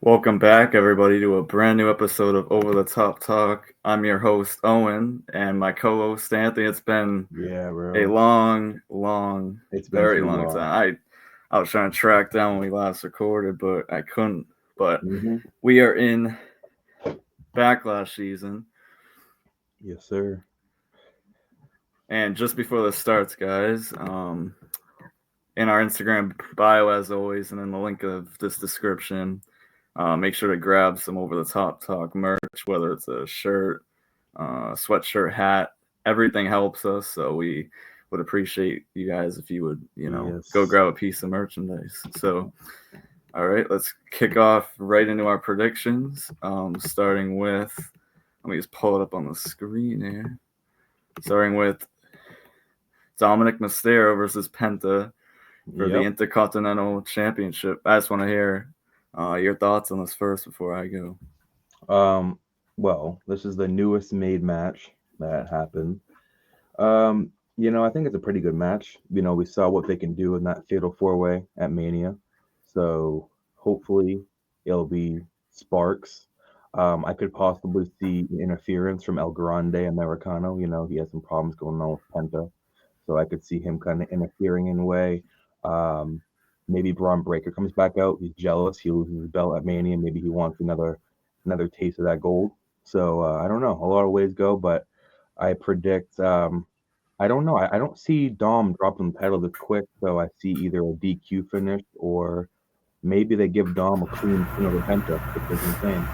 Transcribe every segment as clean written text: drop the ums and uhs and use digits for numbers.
Welcome back, everybody, to a brand new episode of Over the Top Talk. I'm your host, Owen, and my co host, Anthony. It's been Yeah, a bro. long, It's been very too long long. time. I was trying to track down when we last recorded, but I couldn't. But Mm-hmm. we are in Backlash season. Yes, sir. And just before this starts, guys, in our Instagram bio, as always, and in the link of this description, make sure to grab some Over the Top Talk merch, whether it's a shirt, sweatshirt, hat. Everything helps us, so we would appreciate you guys if you would, go Yes. grab a piece of merchandise. So, all right, let's kick off right into our predictions. Starting with, let me just pull it up on the screen here. Starting with Dominic Mysterio versus Penta for the Yep. Intercontinental Championship. I just want to hear your thoughts on this first before I go. Um, well, this is the newest made match that happened. Um, I think it's a pretty good match. We saw what they can do in that fatal four way at Mania. So hopefully it'll be sparks. I could possibly see interference from El Grande Americano. He has some problems going on with Penta. So I could see him kind of interfering in a way. Um, Maybe Braun Breaker comes back out. He's jealous. He loses his belt at Mania. Maybe he wants another taste of that gold. So I don't know. A lot of ways go, but I predict. I don't know. I don't see Dom dropping the title this quick, so I see either a DQ finish or maybe they give Dom a clean pin over Penta, which is insane.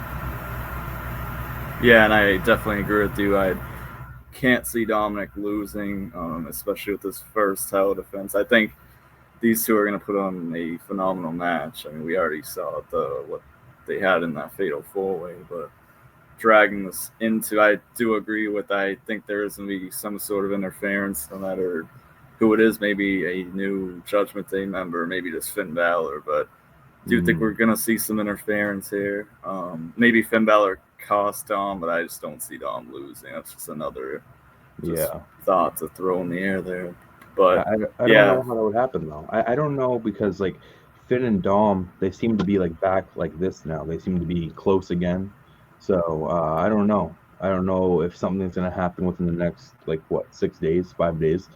Yeah, and I definitely agree with you. I can't see Dominic losing, especially with this first title defense. I think these two are going to put on a phenomenal match. I mean, we already saw what they had in that fatal four way, but dragging this into, I do agree with. I think there is going to be some sort of interference, no matter who it is. Maybe a new Judgment Day member, maybe just Finn Balor, but do you think Mm, we're gonna see some interference here? Maybe Finn Balor cost Dom, but I just don't see Dom losing. That's just another just yeah. thought to throw in the air there. I, But I, I don't yeah, know how that would happen though. I don't know because like Finn and Dom, they seem to be like back like this now. They seem to be close again. So I don't know. I don't know if something's gonna happen within the next like what 6 days, 5 days.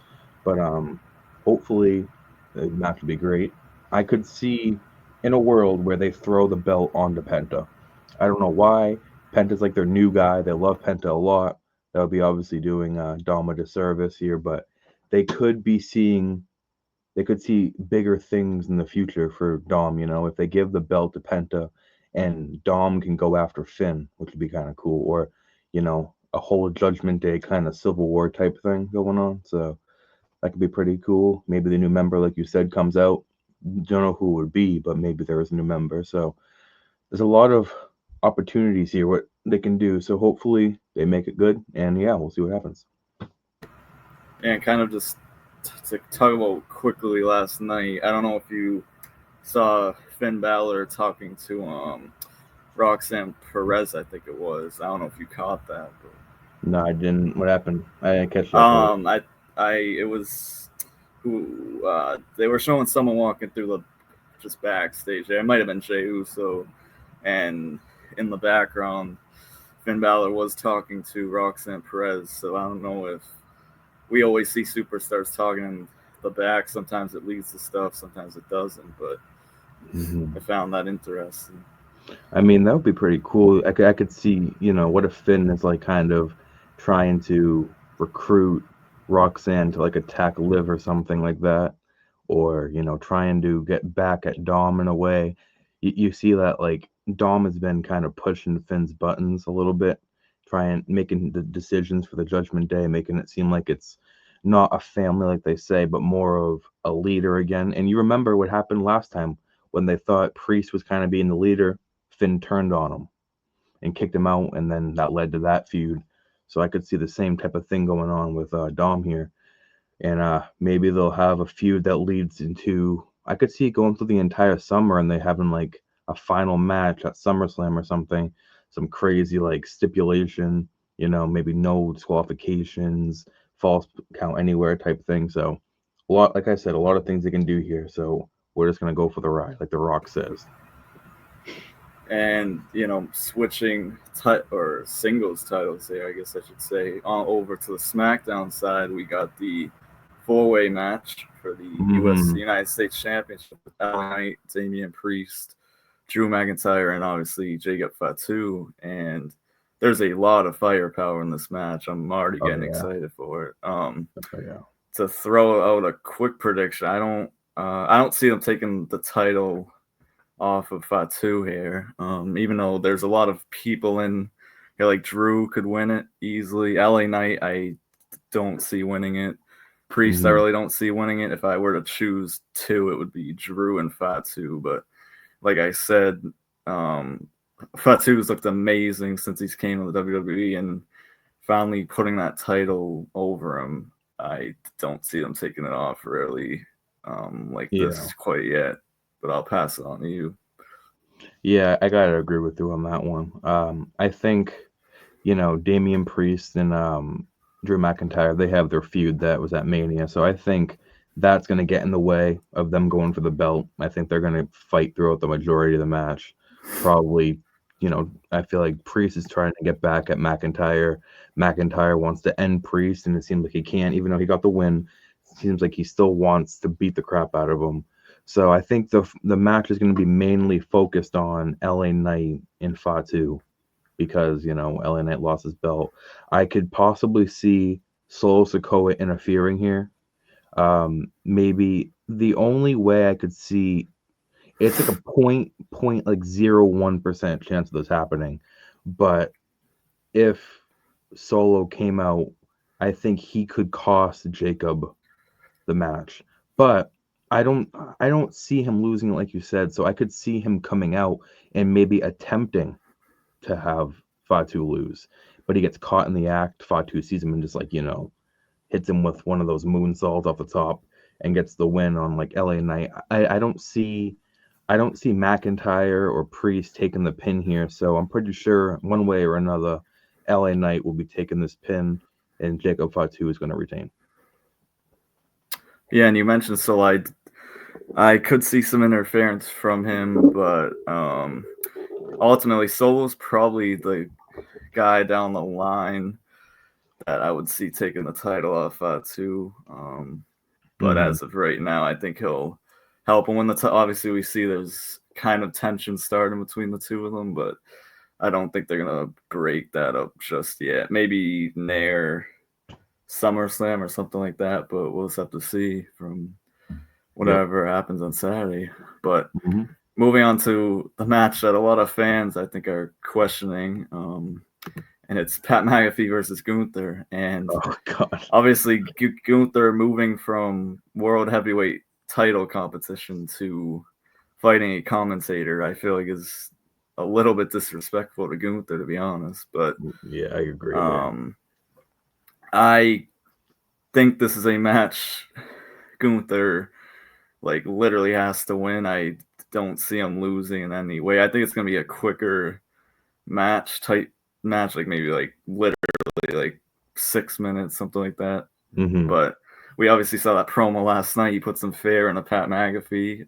But hopefully the match will be great. I could see in a world where they throw the belt onto Penta. I don't know why. Penta's like their new guy. They love Penta a lot. That would be obviously doing Dom a disservice here, but they could be seeing they could see bigger things in the future for Dom, if they give the belt to Penta and Dom can go after Finn, which would be kind of cool, or a whole Judgment Day kind of Civil War type thing going on. So that could be pretty cool. Maybe the new member, like you said, comes out. Don't know who it would be, but maybe there is a new member. So there's a lot of opportunities here what they can do. So hopefully they make it good, and yeah, we'll see what happens. and kind of just to talk about quickly last night. I don't know if you saw Finn Balor talking to Roxanne Perez. I think it was. I don't know if you caught that, but No, I didn't. What happened? I didn't catch that part. it was who they were showing someone walking through the just backstage there. It might have been Jey Uso, and in the background, Finn Balor was talking to Roxanne Perez. So I don't know if we always see superstars talking in the back. Sometimes it leads to stuff, sometimes it doesn't. But Hmm. I found that interesting. I mean, that would be pretty cool. I could see, what if Finn is like kind of trying to recruit Roxanne to like attack Liv or something like that, or trying to get back at Dom in a way. You see that like Dom has been kind of pushing Finn's buttons a little bit, trying making the decisions for the Judgment Day, making it seem like it's not a family like they say, but more of a leader again. And you remember what happened last time when they thought Priest was kind of being the leader. Finn turned on him and kicked him out, and then that led to that feud. So I could see the same type of thing going on with Dom here, and maybe they'll have a feud that leads into. I could see it going through the entire summer, and they having like a final match at SummerSlam or something, some crazy like stipulation, maybe no disqualifications, false count anywhere type thing. So a lot, like I said, a lot of things they can do here. So we're just gonna go for the ride, like The Rock says. And switching or singles titles there, I guess I should say, over to the SmackDown side, we got the four-way match for the U.S. Mm-hmm. United States Championship with LA Knight, Damian Priest, Drew McIntyre, and obviously Jacob Fatu. And there's a lot of firepower in this match. I'm already Oh getting yeah. excited for it. Oh yeah. To throw out a quick prediction, I don't see them taking the title off of Fatu here. Even though there's a lot of people in here, like Drew could win it easily. LA Knight, I don't see winning it. Priest, I Mm-hmm. really don't see winning it. If I were to choose two, it would be Drew and Fatu. But like I said, um, Fatu's looked amazing since he's came to the WWE, and finally putting that title over him. I don't see them taking it off really like Yeah. this quite yet. But I'll pass it on to you. Yeah, I gotta agree with you on that one. I think, Damian Priest and Drew McIntyre, they have their feud that was at Mania. So I think that's gonna get in the way of them going for the belt. I think they're gonna fight throughout the majority of the match. Probably, I feel like Priest is trying to get back at McIntyre. McIntyre wants to end Priest, and it seems like he can't, even though he got the win. It seems like he still wants to beat the crap out of him. So I think the match is going to be mainly focused on LA Knight and Fatu because LA Knight lost his belt. I could possibly see Solo Sikoa interfering here. Maybe the only way I could see it's like a point like 0.01% chance of this happening, but if Solo came out, I think he could cost Jacob the match. But I don't I don't see him losing it like you said, so I could see him coming out and maybe attempting to have Fatu lose. But he gets caught in the act. Fatu sees him and just hits him with one of those moonsaults off the top and gets the win on like LA Knight. I don't see McIntyre or Priest taking the pin here, so I'm pretty sure one way or another LA Knight will be taking this pin and Jacob Fatu is going to retain. Yeah, and you mentioned I could see some interference from him, but ultimately Solo's probably the guy down the line that I would see taking the title off too. But Mhm. as of right now, I think he'll help him win the title. Obviously, we see there's kind of tension starting between the two of them, but I don't think they're gonna break that up just yet. Maybe near SummerSlam or something like that, but we'll just have to see from Yep. whatever happens on Saturday. But Mhm. moving on to the match that a lot of fans I think are questioning, and it's Pat McAfee versus Gunther. And Oh god. obviously, Gunther moving from world heavyweight title competition to fighting a commentator, I feel like is a little bit disrespectful to Gunther, to be honest. But Yeah, I agree there. um, I think this is a match Gunther like literally has to win. I don't see him losing in any way. I think it's gonna be a quicker match type match, like maybe like literally like 6 minutes, something like that. Mhm. But we obviously saw that promo last night. He put some fair in a Pat McAfee.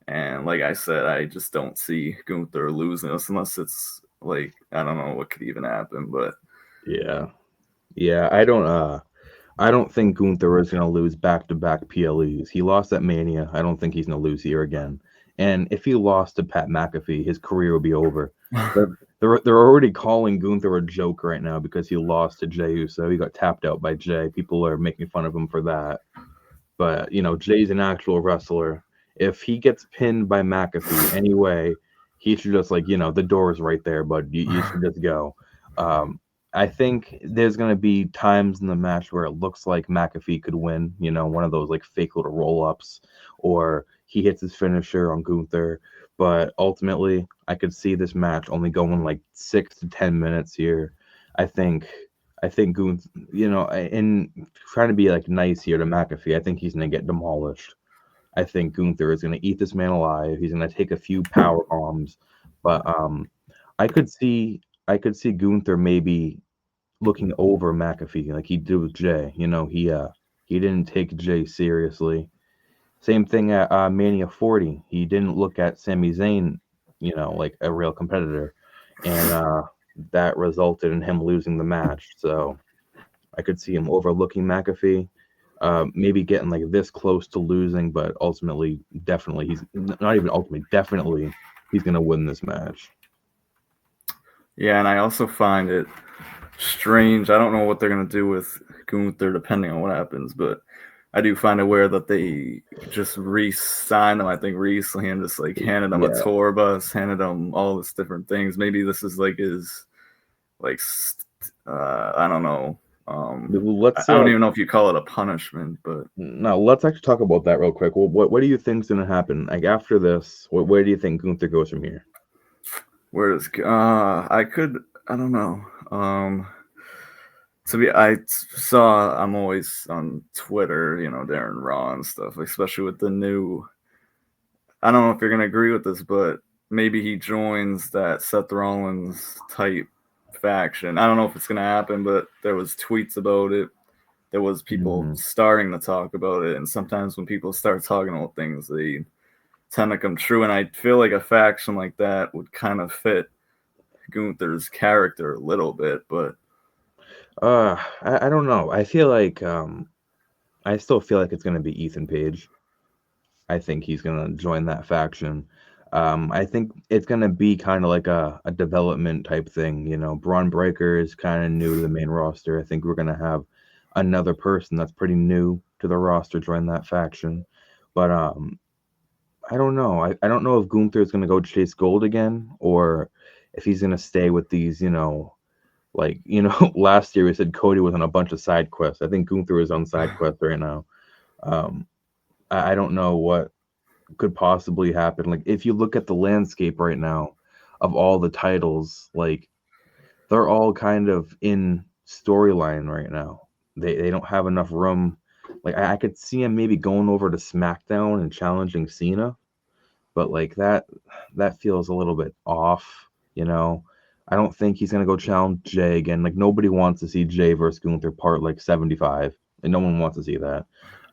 And like I said, I just don't see Gunther losing this unless it's like I don't know what could even happen. But Yeah. Yeah, I don't think Gunther is gonna lose back-to-back PLEs. He lost at Mania. I don't think he's gonna lose here again. And if he lost to Pat McAfee, his career would be over. They're already calling Gunther a joke right now because he lost to Jey Uso. He got tapped out by Jey. People are making fun of him for that. But Jay's an actual wrestler. If he gets pinned by McAfee anyway, he should just the door is right there, bud. You should just go. Um, I think there's gonna be times in the match where it looks like McAfee could win. One of those like fake little roll ups, or he hits his finisher on Gunther. But ultimately, I could see this match only going like 6 to 10 minutes here. I think I think Goons, and trying to be like nice here to McAfee, I think he's gonna get demolished. I think Gunther is gonna eat this man alive. He's gonna take a few power bombs, but I could see I could see Gunther maybe looking over McAfee like he did with Jay. He didn't take Jay seriously. Same thing at Mania 40. He didn't look at Sami Zayn, like a real competitor, and that resulted in him losing the match. So I could see him overlooking McAfee, maybe getting like this close to losing, but ultimately, definitely, not even ultimately, definitely, he's gonna win this match. Yeah, and I also find it strange. I don't know what they're gonna do with Gunther depending on what happens, but I do find it weird that they just re-signed him. I think recently and just like handed him a Yeah. tour bus, handed him all this different things. Maybe this is like his like I don't know. Let's I don't even know if you call it a punishment, but now let's actually talk about that real quick. Well, what do you think's gonna happen? Like after this, where do you think Gunther goes from here? where does I don't know. I saw I'm always on Twitter, during Raw and stuff, especially with the new. I don't know if you're gonna agree with this, but maybe he joins that Seth Rollins type faction. I don't know if it's gonna happen, but there was tweets about it. There was people Mm-hmm. starting to talk about it, and sometimes when people start talking about things, they tend to come true. And I feel like a faction like that would kind of fit Gunther's character a little bit, but I don't know. I feel like I still feel like it's gonna be Ethan Page. I think he's gonna join that faction. I think it's gonna be kind of like a development type thing. Braun Breaker is kind of new to the main roster. I think we're gonna have another person that's pretty new to the roster join that faction. But I don't know. I don't know if Gunther is gonna go chase gold again, or if he's gonna stay with these. Last year we said Cody was on a bunch of side quests. I think Gunther is on side quests right now. Um, I don't know what could possibly happen. Like if you look at the landscape right now of all the titles, like they're all kind of in storyline right now. They don't have enough room. Like I could see him maybe going over to SmackDown and challenging Cena, but like that feels a little bit off, you know. I don't think he's gonna go challenge Jay again. Like nobody wants to see Jay versus Gunther part like 75, and no one wants to see that.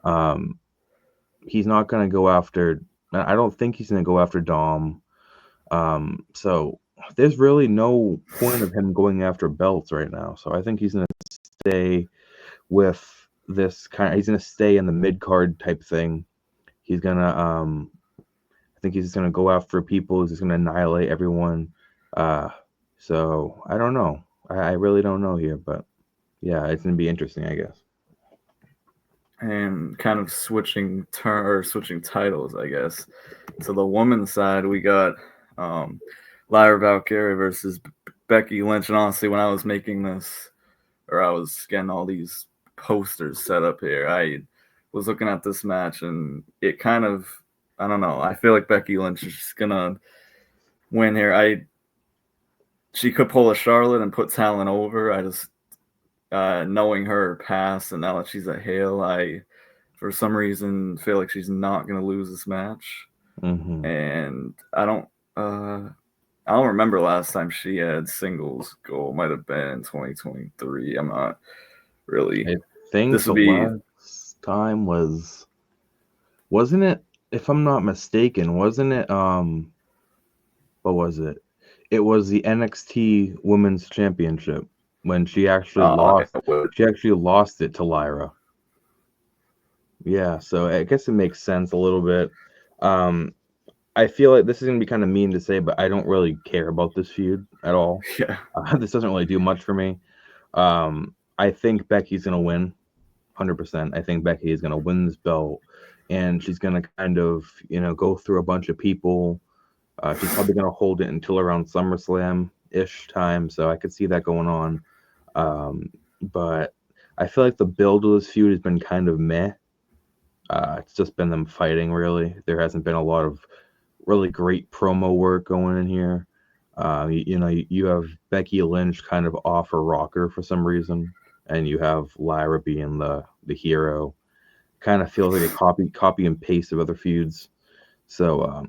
Um, he's not gonna go after. I don't think he's gonna go after Dom. So there's really no point of him going after belts right now. So I think he's gonna stay with this kind. He's gonna stay in the mid card type thing. He's gonna I think he's just gonna go after people. He's just gonna annihilate everyone. Uh, so I don't know. I really don't know here, but yeah, it's gonna be interesting, I guess. and kind of switching titles, I guess. To the women's side, we got um, Lyra Valkyria versus Becky Lynch. And honestly, when I was making this, or I was getting all these posters set up here, I was looking at this match, and it kind of, I don't know. I feel like Becky Lynch is just gonna win here. She could pull a Charlotte and put Talon over. I just knowing her past and now that she's a heel, I for some reason feel like she's not gonna lose this match. Hmm. And I don't remember last time she had singles goal. Might have been 2023. I'm not really. I think This the would be last time wasn't it? If I'm not mistaken, wasn't it? What was it? It was the NXT Women's Championship when she actually lost. it would. She actually lost it to Lyra. Yeah, so I guess it makes sense a little bit. Um, I feel like this is gonna be kind of mean to say, but I don't really care about this feud at all. Yeah, This doesn't really do much for me. I think Becky's gonna win, 100%. I think Becky is gonna win this belt, and she's gonna kind of, go through a bunch of people. She's probably gonna hold it until around SummerSlam ish time, so I could see that going on. But I feel like the build of this feud has been kind of meh. It's just been them fighting, really. There hasn't been a lot of really great promo work going in here. You have Becky Lynch kind of off her rocker for some reason, and you have Lyra being the hero. Kind of feels like a copy and paste of other feuds. So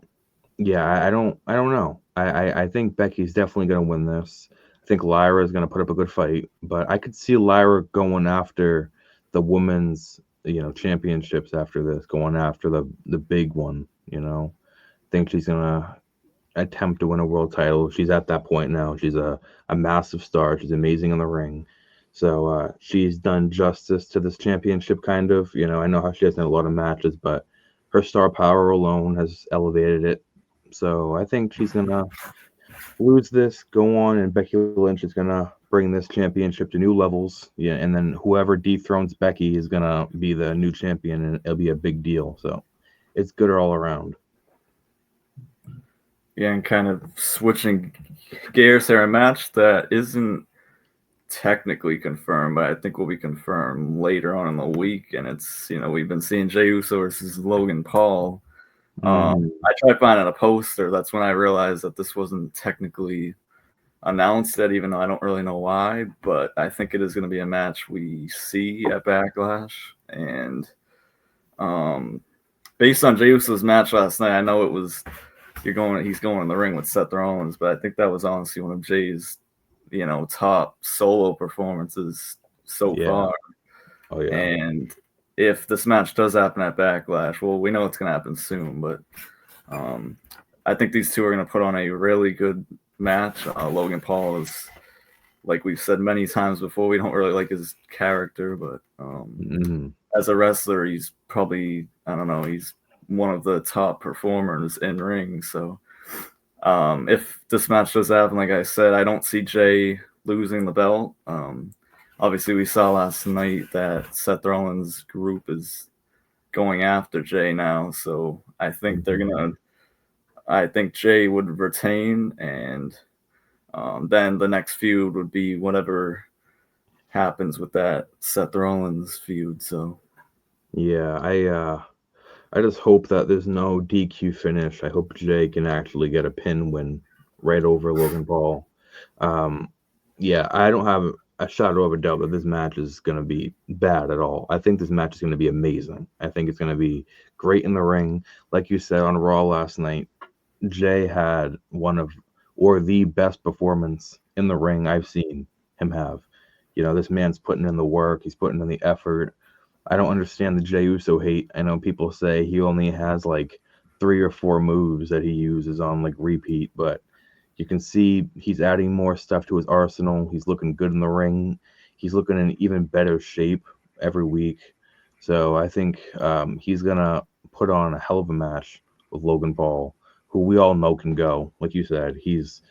yeah, I don't know. I think Becky's definitely gonna win this. I think Lyra is gonna put up a good fight, but I could see Lyra going after the women's championships after this, going after the big one. Think she's gonna attempt to win a world title. She's at that point now. She's a massive star. She's amazing in the ring. So she's done justice to this championship, kind of. I know how she hasn't had a lot of matches, but her star power alone has elevated it. So I think she's gonna lose this, go on, and Becky Lynch is gonna bring this championship to new levels. Yeah, and then whoever dethrones Becky is gonna be the new champion, and it'll be a big deal. So it's good all around. Yeah, and kind of switching gears here, a match that isn't technically confirmed, but I think will be confirmed later on in the week. And it's, we've been seeing Jey Uso versus Logan Paul. Hmm. I tried finding a poster. That's when I realized that this wasn't technically announced yet, even though I don't really know why. But I think it is going to be a match we see at Backlash. And based on Jey Uso's match last night, I know he's going in the ring with Seth Rollins, but I think that was honestly one of Jay's, top solo performances so Yeah. far. Oh yeah. And if this match does happen at Backlash, well, we know it's going to happen soon, but um, I think these two are going to put on a really good match. Logan Paul is, like we've said many times before, we don't really like his character, but Hmm. as a wrestler, he's probably, I don't know, he's one of the top performers in ring. So if this match does happen, like I said, I don't see Jay losing the belt. Obviously, we saw last night that Seth Rollins' group is going after Jay now, so I think they're Hmm. gonna. I think Jay would retain, and then the next feud would be whatever happens with that Seth Rollins feud. So Yeah. I just hope that there's no DQ finish. I hope Jay can actually get a pin win right over Logan Paul. Um, yeah, I don't have a shadow of a doubt that this match is going to be bad at all. I think this match is going to be amazing. I think it's going to be great in the ring. Like you said on Raw last night, Jay had one of or the best performance in the ring I've seen him have. This man's putting in the work, he's putting in the effort. I don't understand the Jey Uso hate. I know people say he only has like 3 or 4 moves that he uses on like repeat, but you can see he's adding more stuff to his arsenal. He's looking good in the ring. He's looking in even better shape every week. So I think he's gonna put on a hell of a match with Logan Paul, who we all know can go. Like you said, he's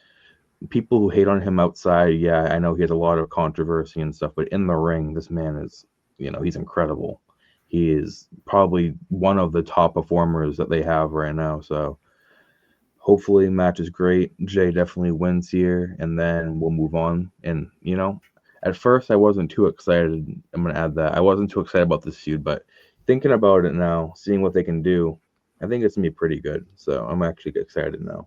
people who hate on him outside. Yeah, I know he has a lot of controversy and stuff, but in the ring, this man is, he's incredible. He is probably one of the top performers that they have right now. So hopefully, match is great. Jay definitely wins here, and then we'll move on. And at first I wasn't too excited. I'm gonna add that I wasn't too excited about this feud, but thinking about it now, seeing what they can do, I think it's gonna be pretty good. So I'm actually excited now.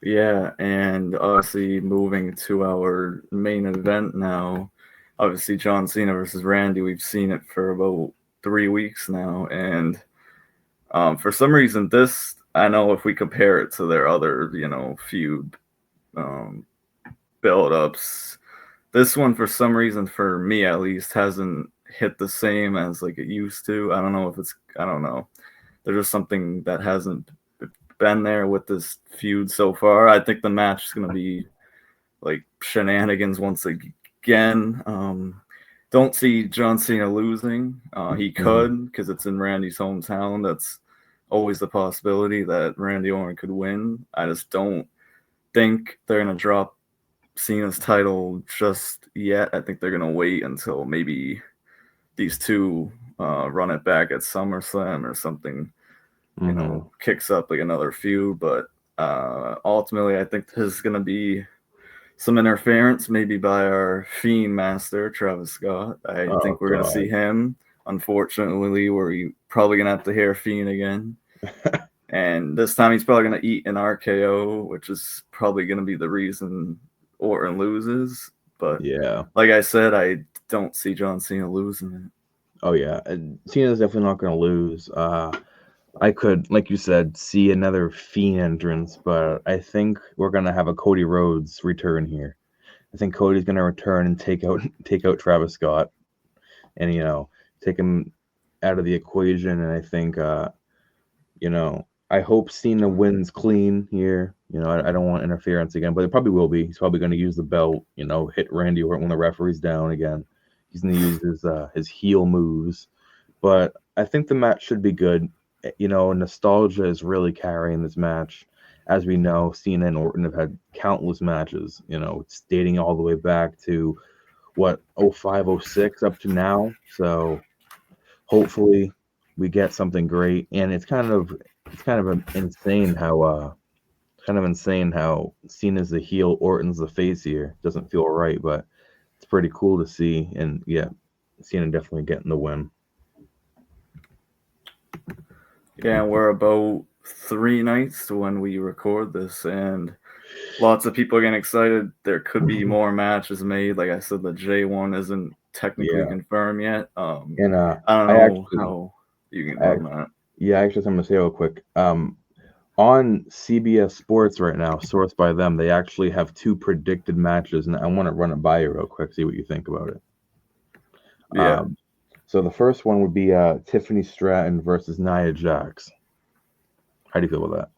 yeah, and obviously moving to our main event now. Obviously, John Cena versus Randy. We've seen it for about 3 weeks now, and for some reason, this I know if we compare it to their other, feud um, build-ups, this one for some reason, for me at least, hasn't hit the same as like it used to. I don't know if it's, I don't know. There's just something that hasn't been there with this feud so far. I think the match is gonna be like shenanigans once again. Don't see John Cena losing. He Hmm. could because it's in Randy's hometown. That's always the possibility that Randy Orton could win. I just don't think they're gonna drop Cena's title just yet. I think they're gonna wait until maybe these two run it back at SummerSlam or something. Hmm. Kicks up like another feud. But ultimately, I think this is gonna be some interference, maybe by our Fiend Master, Travis Scott. I Oh think we're going to see God. him. Unfortunately, we're probably going to have to hear Fiend again. And this time he's probably going to eat an RKO, which is probably going to be the reason Orton loses. But Yeah. like I said, I don't see John Cena losing it. Oh yeah. Cena's definitely not gonna lose. I could, like you said, see another Fiend entrance, but I think we're gonna have a Cody Rhodes return here. I think Cody's gonna return and take out Travis Scott, and take him out of the equation. And I think you know I hope Cena wins clean here. I don't want interference again, but it probably will be. He's probably going to use the belt, hit Randy Orton when the referee's down again. He's going to use his heel moves. But I think the match should be good. Nostalgia is really carrying this match. As we know, Cena and Orton have had countless matches, it's dating all the way back to what, 05, 06 up to now. So hopefully we get something great. And it's kind of insane how Cena's the heel, Orton's the face here. Doesn't feel right, but it's pretty cool to see. And yeah, Cena definitely getting the win. Yeah, we're about 3 nights to when we record this, and lots of people are getting excited. There could be more matches made. Like I said, the J1 isn't technically Yeah, confirmed yet. and I don't I know actually, how you can I, run that. yeah, actually, I'm gonna say real quick. On CBS Sports right now, sourced by them, they actually have two predicted matches, and I want to run it by you real quick, see what you think about it. Yeah. Um, so the first one would be Tiffany Stratton versus Nia Jax. How do you feel about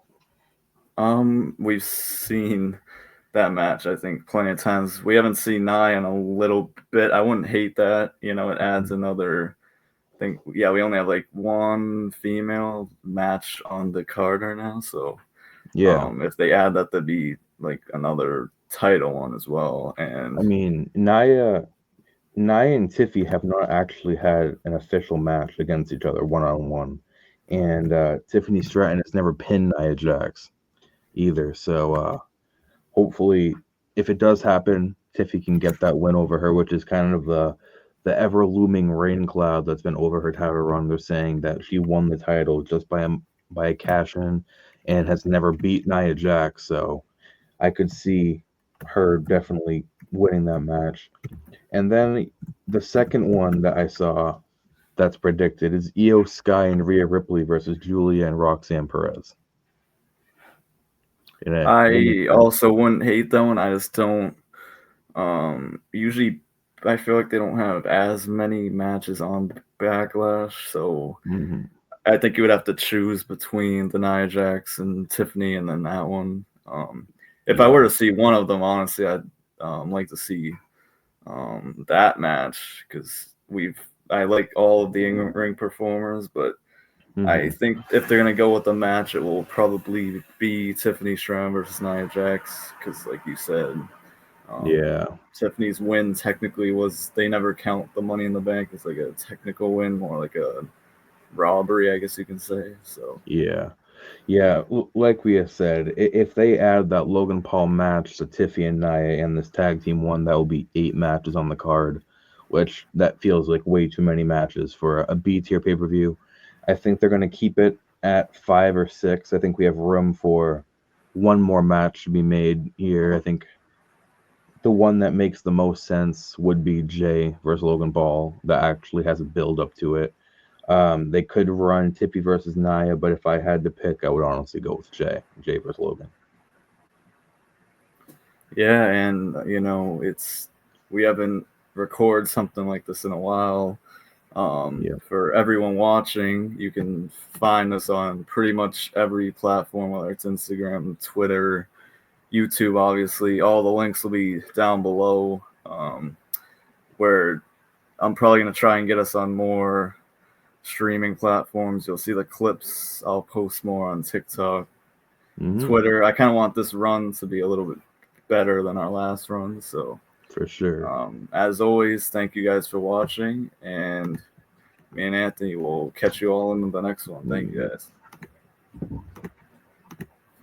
We've seen that match, I think, plenty of times. We haven't seen Nye in a little bit. I wouldn't hate that. It adds another thing. Yeah, we only have like one female match on the card right now, so that? Yeah, if they add that, that'd be like another title one as well. I And mean, Nia and Tiffy have not actually had an official match against each other one on one, and Tiffany Stratton has never pinned Nia Jax either. So hopefully, if it does happen, Tiffy can get that win over her, which is kind of the ever looming rain cloud that's been over her title run. They're saying that she won the title just by a cash in and has never beat Nia Jax. So I could see her definitely winning that match. And then the second one that I saw that's predicted is Io Sky and Rhea Ripley versus Julia and Roxanne Perez. In a women's I tag. also wouldn't hate that one. I just don't. Usually, I feel like they don't have as many matches on Backlash, so Mhm. I think you would have to choose between the Nia Jax and Tiffany, and then that one. If I Yeah. were to see one of them, honestly, I'd like to see that match because I like all of the in-ring performers, but I Hmm. think if they're gonna go with the match, it will probably be Tiffany Stratton versus Nia Jax because, like you said, um, Yeah. Tiffany's win technically was they never count the Money in the Bank. It's like a technical win, more like a robbery, I guess you can say. So Yeah. Yeah. Like we have said, if they add that Logan Paul match to Tiffy and Nia and this tag team one, that will be 8 matches on the card, which that feels like way too many matches for a B tier pay per view. I think they're going to keep it at 5 or 6. I think we have room for one more match to be made here. I think the one that makes the most sense would be Jay versus Logan Paul. That actually has a build up to it. They could run Tippy versus Nia, but if I had to pick, I would honestly go with Jay. Jay versus Logan. yeah, and we haven't recorded something like this in a while. Yeah. For everyone watching, you can find us on pretty much every platform, whether it's Instagram, Twitter, YouTube. Obviously, all the links will be down below. Where I'm probably gonna try and get us on more streaming platforms. You'll see the clips. I'll post more on TikTok, Hmm. Twitter. I kind of want this run to be a little bit better than our last run. So, For sure. as always, thank you guys for watching, and me and Anthony will catch you all in the next one. Thank you Yeah. guys.